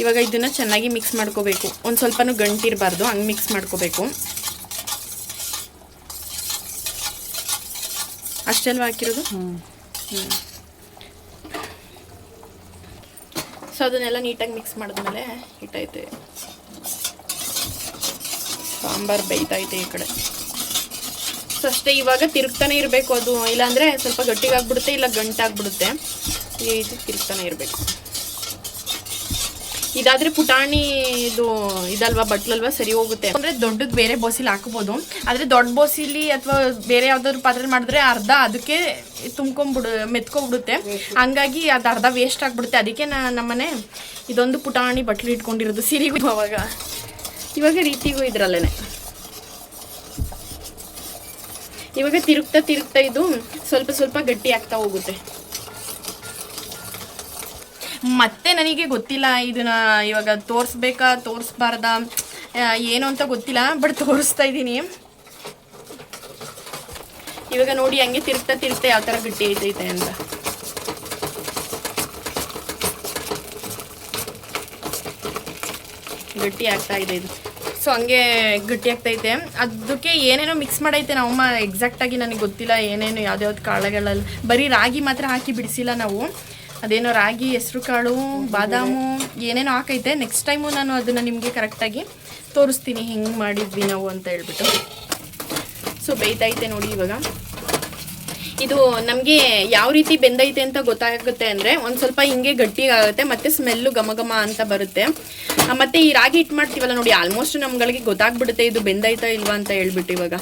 ಇವಾಗ ಇದನ್ನು ಚೆನ್ನಾಗಿ ಮಿಕ್ಸ್ ಮಾಡ್ಕೋಬೇಕು. ಒಂದು ಸ್ವಲ್ಪನೂ ಗಂಟಿರಬಾರ್ದು, ಹಂಗೆ ಮಿಕ್ಸ್ ಮಾಡ್ಕೋಬೇಕು. ಅಷ್ಟೆಲ್ವಾ ಹಾಕಿರೋದು? ಸೊ ಅದನ್ನೆಲ್ಲ ನೀಟಾಗಿ ಮಿಕ್ಸ್ ಮಾಡಿದ್ಮೇಲೆ ಇಟ್ಟೈತೆ ಸಾಂಬಾರು ಬೇಯ್ತೈತೆ ಈ ಕಡೆ. ಸೊ ಅಷ್ಟೇ, ಇವಾಗ ತಿರುಗ್ತಾನೆ ಇರಬೇಕು ಅದು, ಇಲ್ಲಾಂದರೆ ಸ್ವಲ್ಪ ಗಟ್ಟಿಗಾಗ್ಬಿಡುತ್ತೆ, ಇಲ್ಲ ಗಂಟಾಗ್ಬಿಡುತ್ತೆ. ಈ ರೀತಿ ತಿರುಗ್ತಾನೆ ಇರಬೇಕು. ಇದಾದರೆ ಪುಟಾಣಿ ಇದು ಇದಲ್ವಾ, ಬಟ್ಲಲ್ವಾ, ಸರಿ ಹೋಗುತ್ತೆ. ಅಂದರೆ ದೊಡ್ಡದು ಬೇರೆ ಬೋಸಿಲಿ ಹಾಕ್ಬೋದು, ಆದರೆ ದೊಡ್ಡ ಬೋಸಿಲಿ ಅಥವಾ ಬೇರೆ ಯಾವುದಾದ್ರು ಪಾತ್ರೆ ಮಾಡಿದ್ರೆ ಅರ್ಧ ಅದಕ್ಕೆ ಮೆತ್ಕೊಂಬಿಡುತ್ತೆ. ಹಂಗಾಗಿ ಅದು ಅರ್ಧ ವೇಸ್ಟ್ ಆಗಿಬಿಡುತ್ತೆ. ಅದಕ್ಕೆ ನಮ್ಮನೆ ಇದೊಂದು ಪುಟಾಣಿ ಬಟ್ಲು ಇಟ್ಕೊಂಡಿರೋದು ಸಿರಿಗೂ. ಇವಾಗ ರೀತಿಗೂ ಇದ್ರಲ್ಲೇ ಇವಾಗ ತಿರುಗ್ತಾ ಇದು ಸ್ವಲ್ಪ ಸ್ವಲ್ಪ ಗಟ್ಟಿ ಆಗ್ತಾ ಹೋಗುತ್ತೆ. ಮತ್ತೆ ನನಗೆ ಗೊತ್ತಿಲ್ಲ ಇದನ್ನ ಇವಾಗ ತೋರಿಸ್ಬೇಕಾ ತೋರಿಸ್ಬಾರ್ದಾ ಏನು ಅಂತ ಗೊತ್ತಿಲ್ಲ, ಬಟ್ ತೋರಿಸ್ತಾ ಇದ್ದೀನಿ. ಇವಾಗ ನೋಡಿ ಹಂಗೆ ತಿರುಗ್ತಾ ಯಾವ ಥರ ಗಟ್ಟಿ ಐತೈತೆ ಅಂತ. ಗಟ್ಟಿ ಆಗ್ತಾ ಇದೆ ಇದು. ಸೊ ಹಂಗೆ ಗಟ್ಟಿ ಆಗ್ತೈತೆ. ಅದಕ್ಕೆ ಏನೇನೋ ಮಿಕ್ಸ್ ಮಾಡೈತೆ ನಮ್ಮಮ್ಮ, ಎಕ್ಸಾಕ್ಟಾಗಿ ನನಗೆ ಗೊತ್ತಿಲ್ಲ ಏನೇನು ಯಾವ್ದ್ಯಾವ್ದು ಕಾಳುಗಳಲ್ಲಿ. ಬರೀ ರಾಗಿ ಮಾತ್ರ ಹಾಕಿ ಬಿಡಿಸಿಲ್ಲ ನಾವು, ಅದೇನೋ ರಾಗಿ, ಹೆಸ್ರು ಕಾಳು, ಬಾದಾಮು ಏನೇನೋ ಹಾಕೈತೆ. ನೆಕ್ಸ್ಟ್ ಟೈಮು ನಾನು ಅದನ್ನು ನಿಮಗೆ ಕರೆಕ್ಟಾಗಿ ತೋರಿಸ್ತೀನಿ ಹೆಂಗೆ ಮಾಡಿದ್ವಿ ನಾವು ಅಂತ ಹೇಳ್ಬಿಟ್ಟು. ಸೊ ಬೇಯ್ತೈತೆ ನೋಡಿ. ಇವಾಗ ಇದು ನಮಗೆ ಯಾವ ರೀತಿ ಬೆಂದೈತೆ ಅಂತ ಗೊತ್ತಾಗುತ್ತೆ ಅಂದರೆ ಒಂದು ಸ್ವಲ್ಪ ಹಿಂಗೆ ಗಟ್ಟಿಗಾಗುತ್ತೆ, ಮತ್ತು ಸ್ಮೆಲ್ಲು ಘಮ ಅಂತ ಬರುತ್ತೆ. ಮತ್ತು ಈ ರಾಗಿ ಹಿಟ್ಟು ಮಾಡ್ತೀವಲ್ಲ ನೋಡಿ, ಆಲ್ಮೋಸ್ಟ್ ನಮ್ಗಳಿಗೆ ಗೊತ್ತಾಗ್ಬಿಡುತ್ತೆ ಇದು ಬೆಂದೈತಾ ಇಲ್ವಾ ಅಂತ ಹೇಳ್ಬಿಟ್ಟು ಇವಾಗ.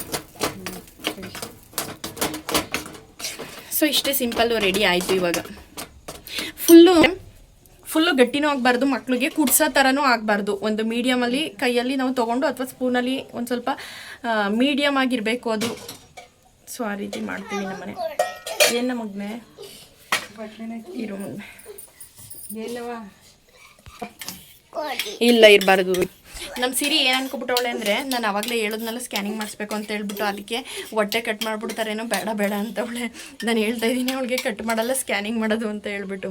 ಸೊ ಇಷ್ಟೇ ಸಿಂಪಲ್ಲು, ರೆಡಿ ಆಯಿತು. ಇವಾಗ ಫುಲ್ಲು ಗಟ್ಟಿನೂ ಆಗಬಾರ್ದು, ಮಕ್ಕಳಿಗೆ ಕುಡ್ಸೋ ಥರನೂ ಆಗಬಾರ್ದು. ಒಂದು ಮೀಡಿಯಮಲ್ಲಿ ಕೈಯಲ್ಲಿ ನಾವು ತೊಗೊಂಡು ಅಥವಾ ಸ್ಪೂನಲ್ಲಿ ಒಂದು ಸ್ವಲ್ಪ ಮೀಡಿಯಮ್ ಆಗಿರಬೇಕು ಅದು. ಸೊ ಆ ರೀತಿ ಮಾಡ್ತೀವಿ ನಮ್ಮನೆ. ಏನು ಮಗನೆ ಇರು ಮಗನೆ, ಇಲ್ಲ ಇರಬಾರ್ದು. ನಮ್ಮ ಸಿರಿ ಏನು ಅನ್ಕೊಬಿಟ್ಟವಳೆ ಅಂದರೆ, ನಾನು ಆವಾಗಲೇ ಹೇಳೋದ್ನೆಲ್ಲ ಸ್ಕ್ಯಾನಿಂಗ್ ಮಾಡಿಸ್ಬೇಕು ಅಂತ ಹೇಳ್ಬಿಟ್ಟು ಅದಕ್ಕೆ ಹೊಟ್ಟೆ ಕಟ್ ಮಾಡಿಬಿಡ್ತಾರೇನೋ, ಬೇಡ ಅಂತವಳೆ. ನಾನು ಹೇಳ್ತಾ ಇದ್ದೀನಿ ಅವಳಿಗೆ ಕಟ್ ಮಾಡಲ್ಲ, ಸ್ಕ್ಯಾನಿಂಗ್ ಮಾಡೋದು ಅಂತ ಹೇಳ್ಬಿಟ್ಟು.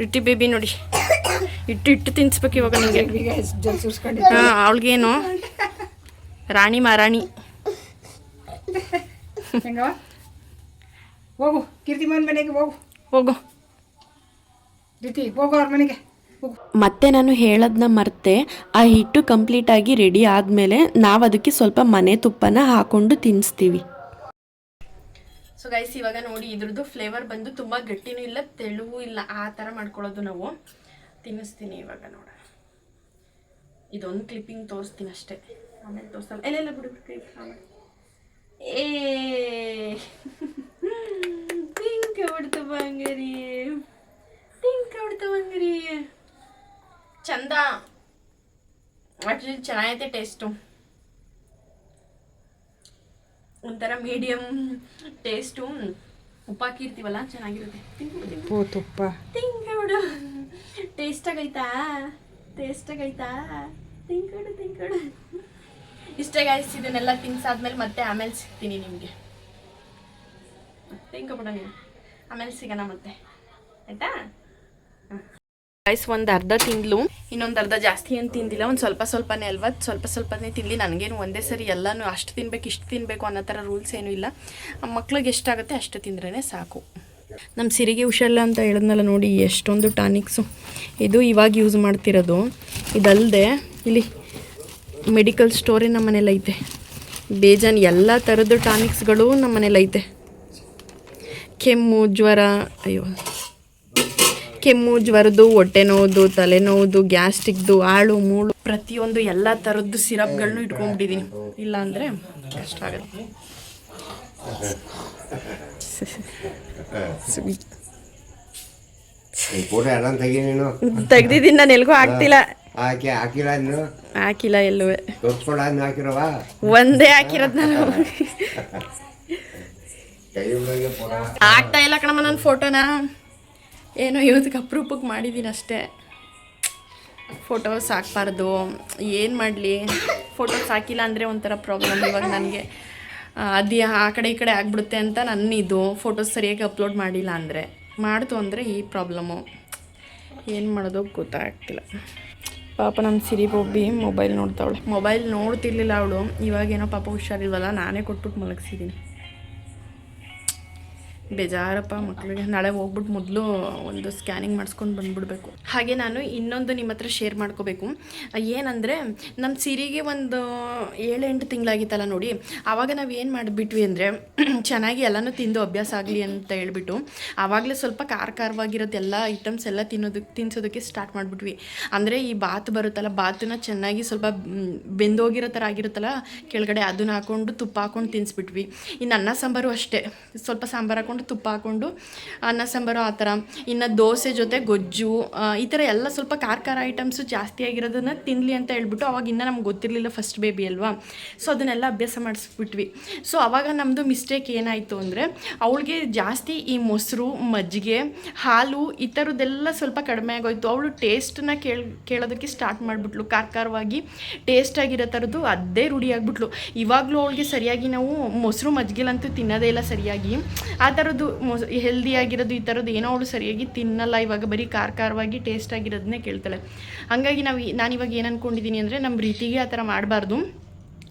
ರಿಟಿ ಬೇಬಿ ನೋಡಿ, ಇಟ್ಟು ತಿನ್ಸ್ಬೇಕು ಇವಾಗ ನಿಮಗೆ. ಹಾಂ, ಅವಳಿಗೇನು ರಾಣಿ ಮಹಾರಾಣಿ. ಹೋಗು ಕೀರ್ತಿಮನ್ ಮನೆಗೆ ಹೋಗು ಹೋಗು ಅವ್ರ ಮನೆಗೆ. ಮತ್ತೆ ನಾನು ಹೇಳೋದನ್ನ ಮರ್ತೆ, ಆ ಹಿಟ್ಟು ಕಂಪ್ಲೀಟಾಗಿ ರೆಡಿ ಆದಮೇಲೆ ನಾವು ಅದಕ್ಕೆ ಸ್ವಲ್ಪ ಮನೆ ತುಪ್ಪನ ಹಾಕ್ಕೊಂಡು ತಿನ್ನಿಸ್ತೀವಿ. ಸೊ ಗೈಸ್ ಇವಾಗ ನೋಡಿ, ಇದ್ರದ್ದು ಫ್ಲೇವರ್ ಬಂದು ತುಂಬ ಗಟ್ಟಿನೂ ಇಲ್ಲ, ತೆಳುವೂ ಇಲ್ಲ, ಆ ಥರ ಮಾಡ್ಕೊಳ್ಳೋದು ನಾವು. ತಿನ್ನಿಸ್ತೀನಿ ಇವಾಗ ನೋಡ. ಇದೊಂದು ಕ್ಲಿಪ್ಪಿಂಗ್ ತೋರಿಸ್ತೀನಿ ಅಷ್ಟೇ, ಆಮೇಲೆ ತೋರಿಸಲ್ಲ. ಎಲ್ಲ ಬಿಡು ಆಮೇಲೆ. ತಿಂಕ ಬಿಡ್ತು ಬಂಗಾರಿ, ಚಂದ. ಆ್ಯಕ್ಚುಲಿ ಚೆನ್ನಾಗೈತೆ ಟೇಸ್ಟು, ಒಂಥರ ಮೀಡಿಯಮ್ ಟೇಸ್ಟು. ಉಪ್ಪು ಹಾಕಿರ್ತೀವಲ್ಲ, ಚೆನ್ನಾಗಿರುತ್ತೆ. ತುಪ್ಪ ತಿಂಕಬಿಡು, ಟೇಸ್ಟಾಗೈತಾ ತಿಂಕಡು. ಇಷ್ಟೇ ಗಾಯ್ಸ್, ಇದನ್ನೆಲ್ಲ ತಿನ್ಸಾದ್ಮೇಲೆ ಮತ್ತೆ ಆಮೇಲೆ ಸಿಗ್ತೀನಿ ನಿಮಗೆ. ತಿಂಕಬಿಡ ನೀವು, ಆಮೇಲೆ ಸಿಗೋಣ ಮತ್ತೆ, ಆಯಿತಾ? ಗೈಸ್ ಒಂದು ಅರ್ಧ ತಿಂದ್ಲು, ಇನ್ನೊಂದು ಅರ್ಧ ಜಾಸ್ತಿ ಏನು ತಿಂದಿಲ್ಲ. ಒಂದು ಸ್ವಲ್ಪನೇ ಅಲ್ವಾ, ಸ್ವಲ್ಪನೇ ತಿನ್ನಲಿ. ನನಗೇನು ಒಂದೇ ಸರಿ ಎಲ್ಲನೂ ಅಷ್ಟು ತಿನ್ಬೇಕು ಇಷ್ಟು ತಿನ್ನಬೇಕು ಅನ್ನೋ ಥರ ರೂಲ್ಸ್ ಏನೂ ಇಲ್ಲ. ಮಕ್ಳಿಗೆ ಎಷ್ಟಾಗುತ್ತೆ ಅಷ್ಟು ತಿಂದ್ರೇ ಸಾಕು. ನಮ್ಮ ಸಿರಿಗೆ ಹುಷಾರಿಲ್ಲ ಅಂತ ಹೇಳಿದ್ನಲ್ಲ ನೋಡಿ, ಎಷ್ಟೊಂದು ಟಾನಿಕ್ಸು. ಇದು ಇವಾಗ ಯೂಸ್ ಮಾಡ್ತಿರೋದು. ಇದಲ್ಲದೆ ಇಲ್ಲಿ ಮೆಡಿಕಲ್ ಸ್ಟೋರೇ ನಮ್ಮ ಮನೇಲಿ ಐತೆ, ಬೇಜಾನ್ ಎಲ್ಲ ಥರದ್ದು ಟಾನಿಕ್ಸ್ಗಳು ನಮ್ಮ ಮನೇಲಿ ಐತೆ. ಕೆಮ್ಮು ಜ್ವರದ್ದು, ಹೊಟ್ಟೆ ನೋವುದು, ತಲೆನೋವುದು, ಗ್ಯಾಸ್ಟ್ರಿಕ್ದು, ಆಳು ಮೂಳು, ಪ್ರತಿಯೊಂದು ಎಲ್ಲ ಥರದ್ದು ಸಿರಪ್ಗಳನ್ನೂ ಇಟ್ಕೊಂಡ್ಬಿಟ್ಟಿದ್ದೀನಿ. ಇಲ್ಲ ಅಂದರೆ ಕಷ್ಟ ಆಗುತ್ತೆ. ತೆಗ್ದಿದ್ದೀನಿ, ನಾನು ಎಲ್ಗೂ ಹಾಕ್ತಿಲ್ಲ. ಹಾಕಿಲ್ಲ ಎಲ್ಲೂ, ಒಂದೇ ಹಾಕಿರೋದು ನಾನು. ಆಗ್ತಾ ಇಲ್ಲ ಕಣಮ್ಮ ನನ್ನ ಫೋಟೋನ, ಏನೋ ಇವತ್ತಿಗೆ ಅಪ್ರೂಪಕ್ಕೆ ಮಾಡಿದ್ದೀನಿ ಅಷ್ಟೇ. ಫೋಟೋಸ್ ಹಾಕ್ಬಾರ್ದು, ಏನು ಮಾಡಲಿ, ಫೋಟೋಸ್ ಹಾಕಿಲ್ಲ ಅಂದರೆ ಒಂಥರ ಪ್ರಾಬ್ಲಮ್. ಇವಾಗ ನನಗೆ ಅದು ಆ ಕಡೆ ಈ ಕಡೆ ಆಗಿಬಿಡುತ್ತೆ ಅಂತ ನನ್ನ ಇದು ಫೋಟೋಸ್ ಸರಿಯಾಗಿ ಅಪ್ಲೋಡ್ ಮಾಡಿಲ್ಲ ಅಂದರೆ ಮಾಡ್ತು ಅಂದರೆ ಈ ಪ್ರಾಬ್ಲಮ್ಮು ಏನು ಮಾಡೋದು ಗೊತ್ತಾಗ್ತಿಲ್ಲ. ಪಾಪ ನಮ್ಮ ಸಿರಿ ಬೊಬ್ಬಿ ಮೊಬೈಲ್ ನೋಡ್ತಾವಳು. ಮೊಬೈಲ್ ನೋಡ್ತಿರ್ಲಿಲ್ಲ ಅವಳು, ಇವಾಗೇನೋ ಪಾಪ ಹುಷಾರಿಲ್ವಲ್ಲ, ನಾನೇ ಕೊಟ್ಬಿಟ್ಟು ಮಲಗಿಸಿದ್ದೀನಿ. ಬೇಜಾರಪ್ಪ ಮಕ್ಕಳಿಗೆ. ನಾಳೆ ಹೋಗ್ಬಿಟ್ಟು ಮೊದಲು ಒಂದು ಸ್ಕ್ಯಾನಿಂಗ್ ಮಾಡಿಸ್ಕೊಂಡು ಬಂದುಬಿಡ್ಬೇಕು. ಹಾಗೆ ನಾನು ಇನ್ನೊಂದು ನಿಮ್ಮ ಹತ್ರ ಶೇರ್ ಮಾಡ್ಕೋಬೇಕು. ಏನಂದರೆ ನಮ್ಮ ಸಿರಿಗೆ ಒಂದು 7-8 ತಿಂಗಳಾಗಿತ್ತಲ್ಲ ನೋಡಿ, ಆವಾಗ ನಾವು ಏನು ಮಾಡಿಬಿಟ್ವಿ ಅಂದರೆ ಚೆನ್ನಾಗಿ ಎಲ್ಲನೂ ತಿಂದು ಅಭ್ಯಾಸ ಆಗಲಿ ಅಂತ ಹೇಳ್ಬಿಟ್ಟು ಆವಾಗಲೇ ಸ್ವಲ್ಪ ಖಾರವಾಗಿರೋದು ಎಲ್ಲ ಐಟಮ್ಸ್ ಎಲ್ಲ ತಿನ್ನಿಸೋದಕ್ಕೆ ಸ್ಟಾರ್ಟ್ ಮಾಡಿಬಿಟ್ವಿ. ಅಂದರೆ ಈ ಬಾತ್ ಬರುತ್ತಲ್ಲ, ಬಾತನ್ನ ಚೆನ್ನಾಗಿ ಸ್ವಲ್ಪ ಬೆಂದೋಗಿರೋ ಥರ ಆಗಿರುತ್ತಲ್ಲ ಕೆಳಗಡೆ, ಅದನ್ನ ಹಾಕ್ಕೊಂಡು ತುಪ್ಪ ಹಾಕ್ಕೊಂಡು ತಿನ್ನಿಸ್ಬಿಟ್ವಿ. ಇನ್ನು ಅನ್ನ ಸಾಂಬಾರು ಅಷ್ಟೇ, ಸ್ವಲ್ಪ ಸಾಂಬಾರು ಹಾಕ್ಕೊಂಡು ತುಪ್ಪ ಹಾಕ್ಕೊಂಡು ಅನ್ನ ಸಾಂಬಾರು ಆ ಥರ. ಇನ್ನು ದೋಸೆ ಜೊತೆ ಗೊಜ್ಜು ಈ ಥರ ಎಲ್ಲ ಸ್ವಲ್ಪ ಖಾರ ಐಟಮ್ಸು ಜಾಸ್ತಿ ಆಗಿರೋದನ್ನು ತಿನ್ನಲಿ ಅಂತ ಹೇಳ್ಬಿಟ್ಟು ಅವಾಗ ಇನ್ನೂ ನಮ್ಗೆ ಗೊತ್ತಿರಲಿಲ್ಲ, ಫಸ್ಟ್ ಬೇಬಿ ಅಲ್ವಾ. ಸೊ ಅದನ್ನೆಲ್ಲ ಅಭ್ಯಾಸ ಮಾಡಿಸ್ಬಿಟ್ವಿ. ಸೊ ಆವಾಗ ನಮ್ಮದು ಮಿಸ್ಟೇಕ್ ಏನಾಯಿತು ಅಂದರೆ ಅವಳಿಗೆ ಜಾಸ್ತಿ ಈ ಮೊಸರು, ಮಜ್ಜಿಗೆ, ಹಾಲು ಈ ಥರದ್ದೆಲ್ಲ ಸ್ವಲ್ಪ ಕಡಿಮೆ ಆಗೋಯ್ತು. ಅವಳು ಟೇಸ್ಟನ್ನ ಕೇಳೋದಕ್ಕೆ ಸ್ಟಾರ್ಟ್ ಮಾಡಿಬಿಟ್ಲು. ಖಾರವಾಗಿ ಟೇಸ್ಟ್ ಆಗಿರೋ ಥರದ್ದು ಅದೇ ರೂಢಿ ಆಗಿಬಿಟ್ಲು. ಇವಾಗಲೂ ಅವಳಿಗೆ ಸರಿಯಾಗಿ ನಾವು ಮೊಸರು ಮಜ್ಜಿಗೆಲಂತೂ ತಿನ್ನೋದೇ ಇಲ್ಲ ಸರಿಯಾಗಿ. ಆ ಥರದ್ದು ಹೆಲ್ದಿಯಾಗಿರೋದು ಈ ಥರದ್ದು ಏನೋ ಅವಳು ಸರಿಯಾಗಿ ತಿನ್ನಲ್ಲ. ಇವಾಗ ಬರೀ ಖಾರವಾಗಿ ಟೇಸ್ಟ್ ಆಗಿರೋದನ್ನೇ ಕೇಳ್ತಾಳೆ. ಹಾಗಾಗಿ ನಾನಿವಾಗ ಏನು ಅಂದ್ಕೊಂಡಿದ್ದೀನಿ ಅಂದರೆ ನಮ್ಮ ರೀತಿಗೆ ಆ ಥರ ಮಾಡಬಾರ್ದು.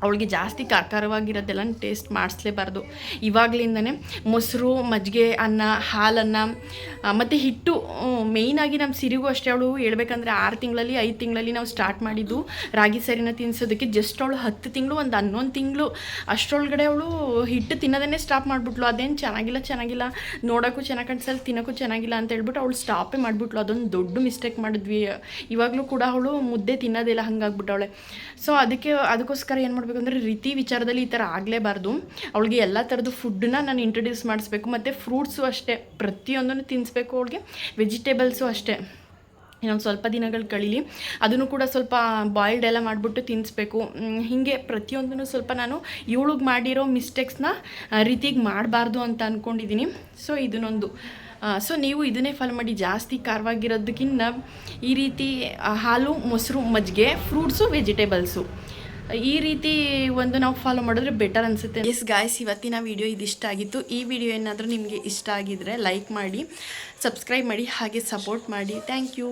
ಅವಳಿಗೆ ಜಾಸ್ತಿ ಖಾರವಾಗಿರೋದೆಲ್ಲ ಟೇಸ್ಟ್ ಮಾಡಿಸ್ಲೇಬಾರ್ದು. ಇವಾಗಲಿಂದನೇ ಮೊಸರು, ಮಜ್ಜಿಗೆ, ಅನ್ನ, ಹಾಲನ್ನು ಮತ್ತು ಹಿಟ್ಟು ಮೇಯ್ನಾಗಿ ನಮ್ಮ ಸಿರಿಗೂ ಅಷ್ಟೇ. ಅವಳು ಹೇಳ್ಬೇಕಂದ್ರೆ 6 ತಿಂಗಳಲ್ಲಿ 5 ತಿಂಗಳಲ್ಲಿ ನಾವು ಸ್ಟಾರ್ಟ್ ಮಾಡಿದ್ದು ರಾಗಿ ಸರಿನ ತಿನ್ನಿಸೋದಕ್ಕೆ. ಜಸ್ಟ್ ಅವಳು 10 ತಿಂಗಳು, ಒಂದು 11 ತಿಂಗಳು ಅಷ್ಟರೊಳಗಡೆ ಅವಳು ಹಿಟ್ಟು ತಿನ್ನೋದನ್ನೇ ಸ್ಟಾಪ್ ಮಾಡಿಬಿಟ್ಲು. ಅದೇನು ಚೆನ್ನಾಗಿಲ್ಲ, ನೋಡೋಕ್ಕೂ ಚೆನ್ನಾಗಿ ಕಾಣಿಸಲ್ಲ, ತಿನ್ನೋಕ್ಕೂ ಚೆನ್ನಾಗಿಲ್ಲ ಅಂತ ಹೇಳ್ಬಿಟ್ಟು ಅವಳು ಸ್ಟಾಪೇ ಮಾಡಿಬಿಟ್ಲು. ಅದೊಂದು ದೊಡ್ಡ ಮಿಸ್ಟೇಕ್ ಮಾಡಿದ್ವಿ. ಇವಾಗಲೂ ಕೂಡ ಅವಳು ಮುದ್ದೆ ತಿನ್ನೋದಿಲ್ಲ, ಹಂಗಾಗ್ಬಿಟ್ಟವಳೆ. ಸೊ ಅದಕ್ಕೋಸ್ಕರ ಏನು ಮಾಡಬೇಕು ಅಂದರೆ ರೀತಿ ವಿಚಾರದಲ್ಲಿ ಈ ಥರ ಆಗಲೇಬಾರ್ದು. ಅವಳಿಗೆ ಎಲ್ಲ ಥರದ್ದು ಫುಡ್ಡನ್ನ ನಾನು ಇಂಟ್ರೊಡ್ಯೂಸ್ ಮಾಡಿಸ್ಬೇಕು. ಮತ್ತು ಫ್ರೂಟ್ಸು ಅಷ್ಟೇ, ಪ್ರತಿಯೊಂದನ್ನು ತಿನ್ನಿಸ್ಬೇಕು ಅವಳಿಗೆ. ವೆಜಿಟೇಬಲ್ಸು ಅಷ್ಟೇ. ಇನ್ನೊಂದು ಸ್ವಲ್ಪ ದಿನಗಳು ಕಳೀಲಿ, ಅದನ್ನು ಕೂಡ ಸ್ವಲ್ಪ ಬಾಯ್ಲ್ಡ್ ಎಲ್ಲ ಮಾಡಿಬಿಟ್ಟು ತಿನ್ನಿಸ್ಬೇಕು. ಹೀಗೆ ಪ್ರತಿಯೊಂದನ್ನು ಸ್ವಲ್ಪ ನಾನು ಇವಳಿಗೆ ಮಾಡಿರೋ ಮಿಸ್ಟೇಕ್ಸ್ನ ರೀತಿಗೆ ಮಾಡಬಾರ್ದು ಅಂತ ಅಂದ್ಕೊಂಡಿದ್ದೀನಿ. ಸೊ ಇದನ್ನೊಂದು ನೀವು ಇದನ್ನೇ ಫಾಲೋ ಮಾಡಿ. ಜಾಸ್ತಿ ಖಾರವಾಗಿರೋದಕ್ಕಿಂತ ಈ ರೀತಿ ಹಾಲು, ಮೊಸರು, ಮಜ್ಜಿಗೆ, ಫ್ರೂಟ್ಸು, ವೆಜಿಟೇಬಲ್ಸು ಈ ರೀತಿ ಒಂದು ನಾವು ಫಾಲೋ ಮಾಡಿದ್ರೆ ಬೆಟರ್ ಅನಿಸುತ್ತೆ. ಎಸ್ ಗಾಯ್ಸ್, ಇವತ್ತಿನ ವಿಡಿಯೋ ಇದಿಷ್ಟ ಆಗಿತ್ತು. ಈ ವಿಡಿಯೋ ಏನಾದರೂ ನಿಮಗೆ ಇಷ್ಟ ಆಗಿದ್ದರೆ ಲೈಕ್ ಮಾಡಿ, ಸಬ್ಸ್ಕ್ರೈಬ್ ಮಾಡಿ, ಹಾಗೆ ಸಪೋರ್ಟ್ ಮಾಡಿ. Thank you.